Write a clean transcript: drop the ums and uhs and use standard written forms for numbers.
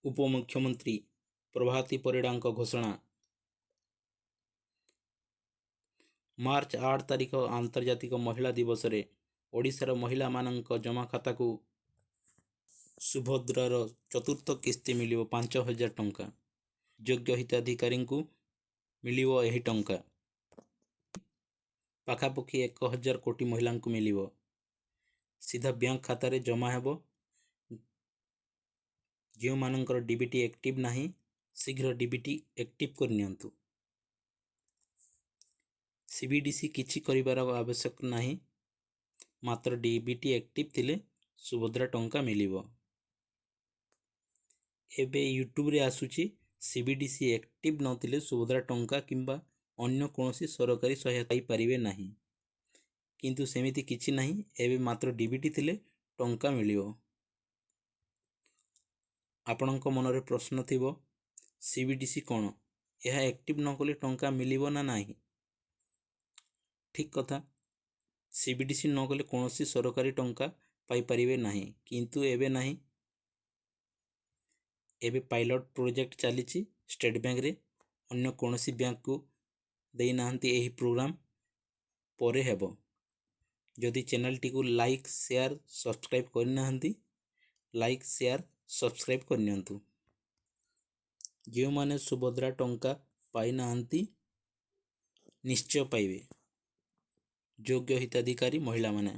उपमुख्यमंत्री प्रभाती परिडाଙ୍କ घोषणा। मार्च 8 तारिख आंतर्जातिक महिला दिवस रे ओडिशार महिला मानक जमा खाता को सुभद्रार चतुर्थ किस्ती मिलिव 5,000 टंका। योग्य हिताधिकारी को मिलिव एही टंका। पाखापाखि 1,000 कोटी महिला को मिलिव। सीधा बैंक खाता रे जमा हेबो। जो मानकर डीबीटी एक्टिव नाही शीघ्र डीबीटी एक्टिव कर नियंतु। सीबीडीसी किछि करिबार आवश्यक नाही, मात्र डीबीटी एक्टिव थिले सुभद्रा टंका मिलिव। एबे यूट्यूब रे आसुची सीबीडीसी एक्टिव नथिले सुभद्रा टंका किंबा अन्य कोनोसी सरकारी सहायता पाई परिबे नाही, किंतु सेमिति किछि नाही। एबे मात्र डीबीटी थिले टंका मिलिव। आपणक मनरे प्रश्न थिबो सीबीडीसी कोन, यह एक्टिव न कले टंका मिलिव ना नाही? ठीक कथा, सीबीडीसी न कले कोनोसी सरकारी टंका पाई परिबे नाही, किंतु एबे नाही। एबे पायलट प्रोजेक्ट चली स्टेट बैंक रे, अन्य कोनोसी बैंक को देई नाहंती एही प्रोग्राम परे हेबो। जदि चैनल टी को लाइक शेयर सब्सक्राइब कर नाहंती, लाइक शेयर सब्सक्राइब कर नियंतु। जो माने सुभद्रा टंका पाई नाहंती निश्चय पाइबे, योग्य हिताधिकारी महिला माने।